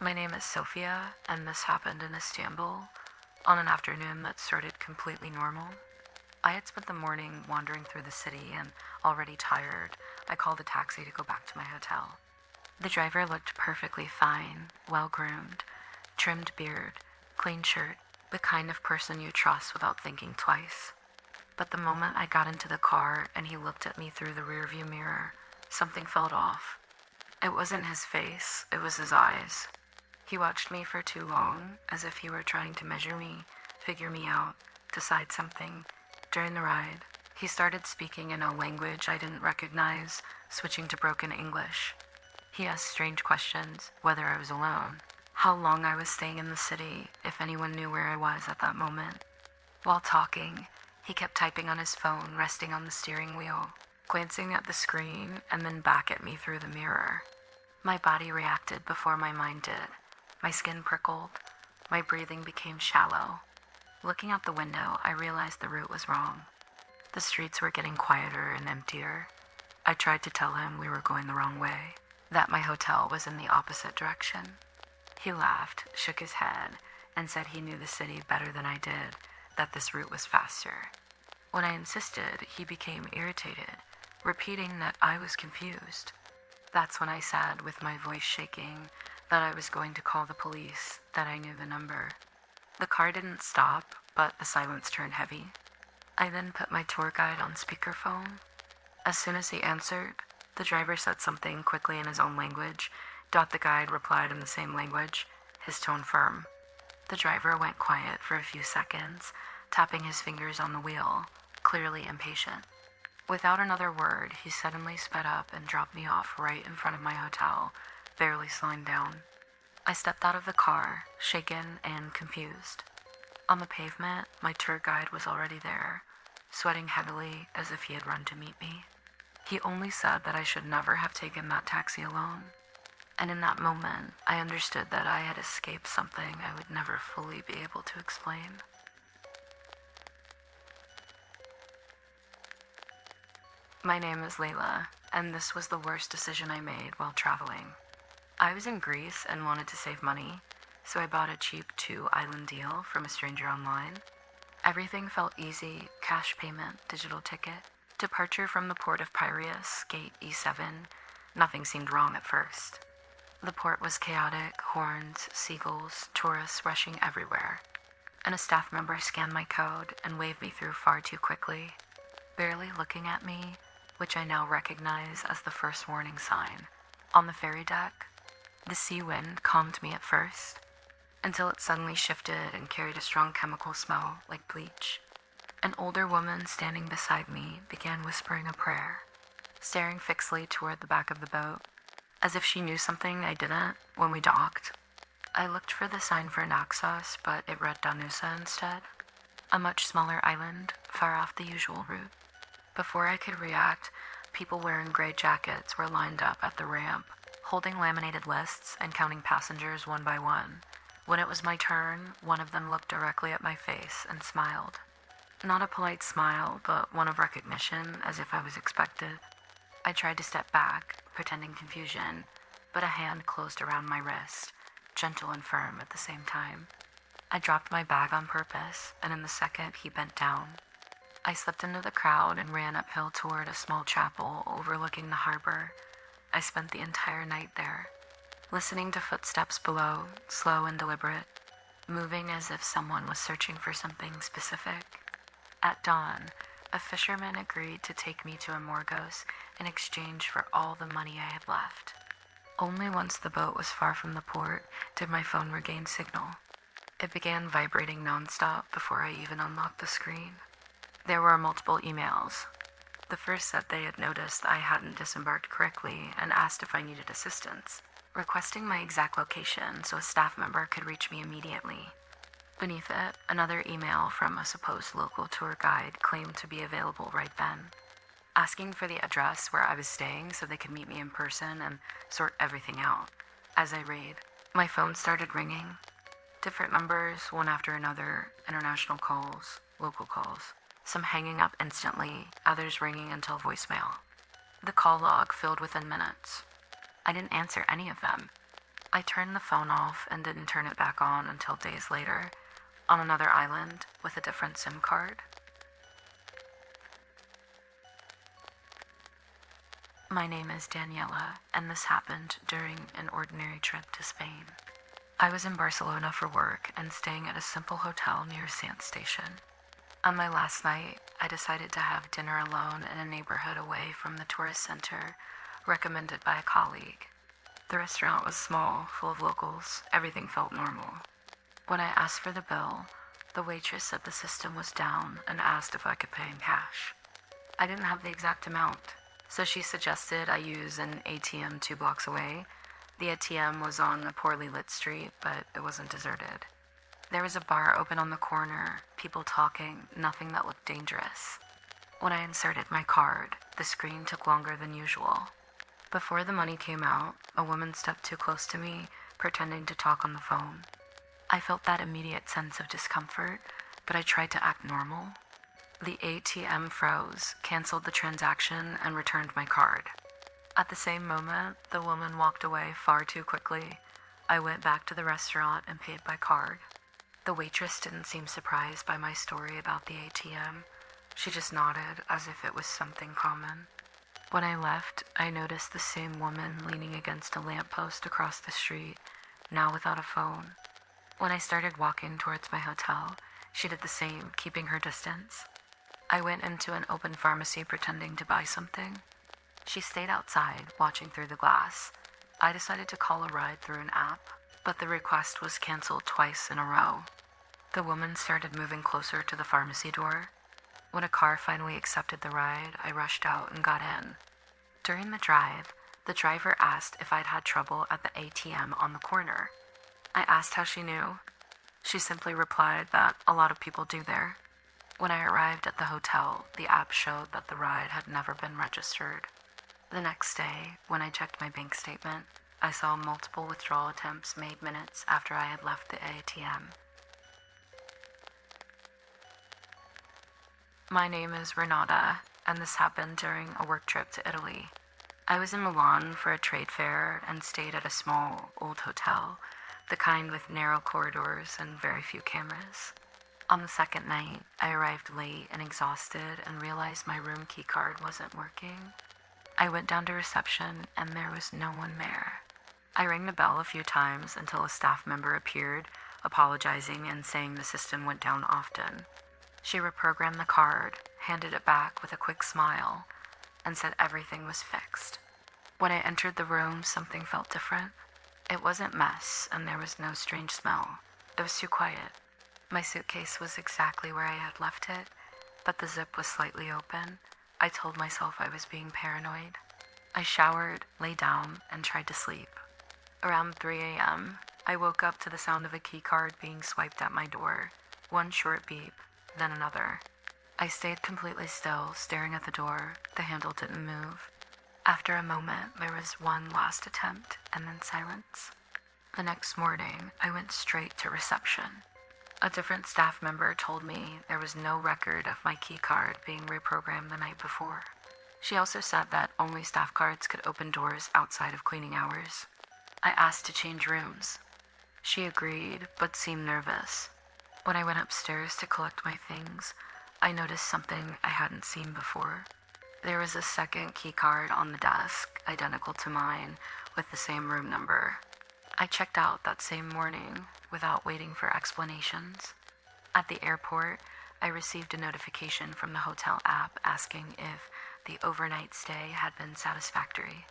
My name is Sophia, and this happened in Istanbul on an afternoon that started completely normal. I had spent the morning wandering through the city and, already tired, I called a taxi to go back to my hotel. The driver looked perfectly fine, well groomed, trimmed beard, clean shirt, the kind of person you trust without thinking twice. But the moment I got into the car and he looked at me through the rearview mirror, something felt off. It wasn't his face, it was his eyes. He watched me for too long, as if he were trying to measure me, figure me out, decide something. During the ride, he started speaking in a language I didn't recognize, switching to broken English. He asked strange questions, whether I was alone, how long I was staying in the city, if anyone knew where I was at that moment. While talking, he kept typing on his phone, resting on the steering wheel, glancing at the screen, and then back at me through the mirror. My body reacted before my mind did. My skin prickled. My breathing became shallow. Looking out the window, I realized the route was wrong. The streets were getting quieter and emptier. I tried to tell him we were going the wrong way, that my hotel was in the opposite direction. He laughed, shook his head, and said he knew the city better than I did, that this route was faster. When I insisted, he became irritated, repeating that I was confused. That's when I said, with my voice shaking, that I was going to call the police, that I knew the number. The car didn't stop, but the silence turned heavy. I then put my tour guide on speakerphone. As soon as he answered, the driver said something quickly in his own language. The guide replied in the same language, his tone firm. The driver went quiet for a few seconds, tapping his fingers on the wheel, clearly impatient. Without another word, he suddenly sped up and dropped me off right in front of my hotel, barely slowing down. I stepped out of the car, shaken and confused. On the pavement, my tour guide was already there, sweating heavily as if he had run to meet me. He only said that I should never have taken that taxi alone. And in that moment, I understood that I had escaped something I would never fully be able to explain. My name is Layla, and this was the worst decision I made while traveling. I was in Greece and wanted to save money, so I bought a cheap 2-island deal from a stranger online. Everything felt easy: cash payment, digital ticket, departure from the port of Piraeus, gate E7. Nothing seemed wrong at first. The port was chaotic, horns, seagulls, tourists rushing everywhere. And a staff member scanned my code and waved me through far too quickly, barely looking at me, which I now recognize as the first warning sign. On the ferry deck, the sea wind calmed me at first, until it suddenly shifted and carried a strong chemical smell like bleach. An older woman standing beside me began whispering a prayer, staring fixedly toward the back of the boat, as if she knew something I didn't. When we docked, I looked for the sign for Naxos, but it read Danusa instead, a much smaller island, far off the usual route. Before I could react, people wearing gray jackets were lined up at the ramp, holding laminated lists and counting passengers one by one. When it was my turn, one of them looked directly at my face and smiled. Not a polite smile, but one of recognition, as if I was expected. I tried to step back, pretending confusion, but a hand closed around my wrist, gentle and firm at the same time. I dropped my bag on purpose, and in the second he bent down, I slipped into the crowd and ran uphill toward a small chapel overlooking the harbor. I spent the entire night there, listening to footsteps below, slow and deliberate, moving as if someone was searching for something specific. At dawn, a fisherman agreed to take me to Amorgos in exchange for all the money I had left. Only once the boat was far from the port did my phone regain signal. It began vibrating nonstop before I even unlocked the screen. There were multiple emails. The first said they had noticed I hadn't disembarked correctly and asked if I needed assistance, requesting my exact location so a staff member could reach me immediately. Beneath it, another email from a supposed local tour guide claimed to be available right then, asking for the address where I was staying so they could meet me in person and sort everything out. As I read, my phone started ringing. Different numbers, one after another, international calls, local calls. Some hanging up instantly, others ringing until voicemail. The call log filled within minutes. I didn't answer any of them. I turned the phone off and didn't turn it back on until days later, on another island with a different SIM card. My name is Daniela, and this happened during an ordinary trip to Spain. I was in Barcelona for work and staying at a simple hotel near Sants Station. On my last night, I decided to have dinner alone in a neighborhood away from the tourist center, recommended by a colleague. The restaurant was small, full of locals. Everything felt normal. When I asked for the bill, the waitress said the system was down and asked if I could pay in cash. I didn't have the exact amount, so she suggested I use an ATM 2 blocks away. The ATM was on a poorly lit street, but it wasn't deserted. There was a bar open on the corner, people talking, nothing that looked dangerous. When I inserted my card, the screen took longer than usual. Before the money came out, a woman stepped too close to me, pretending to talk on the phone. I felt that immediate sense of discomfort, but I tried to act normal. The ATM froze, canceled the transaction, and returned my card. At the same moment, the woman walked away far too quickly. I went back to the restaurant and paid by card. The waitress didn't seem surprised by my story about the ATM. She just nodded as if it was something common. When I left, I noticed the same woman leaning against a lamppost across the street, now without a phone. When I started walking towards my hotel, she did the same, keeping her distance. I went into an open pharmacy pretending to buy something. She stayed outside, watching through the glass. I decided to call a ride through an app, but the request was canceled twice in a row. The woman started moving closer to the pharmacy door. When a car finally accepted the ride, I rushed out and got in. During the drive, the driver asked if I'd had trouble at the ATM on the corner. I asked how she knew. She simply replied that a lot of people do there. When I arrived at the hotel, the app showed that the ride had never been registered. The next day, when I checked my bank statement, I saw multiple withdrawal attempts made minutes after I had left the ATM. My name is Renata, and this happened during a work trip to Italy. I was in Milan for a trade fair and stayed at a small, old hotel, the kind with narrow corridors and very few cameras. On the second night, I arrived late and exhausted and realized my room key card wasn't working. I went down to reception and there was no one there. I rang the bell a few times until a staff member appeared, apologizing and saying the system went down often. She reprogrammed the card, handed it back with a quick smile, and said everything was fixed. When I entered the room, something felt different. It wasn't mess, and there was no strange smell. It was too quiet. My suitcase was exactly where I had left it, but the zip was slightly open. I told myself I was being paranoid. I showered, lay down, and tried to sleep. Around 3 a.m., I woke up to the sound of a key card being swiped at my door. One short beep, then another. I stayed completely still, staring at the door. The handle didn't move. After a moment, there was one last attempt, and then silence. The next morning, I went straight to reception. A different staff member told me there was no record of my key card being reprogrammed the night before. She also said that only staff cards could open doors outside of cleaning hours. I asked to change rooms. She agreed, but seemed nervous. When I went upstairs to collect my things, I noticed something I hadn't seen before. There was a second key card on the desk, identical to mine, with the same room number. I checked out that same morning without waiting for explanations. At the airport, I received a notification from the hotel app asking if the overnight stay had been satisfactory.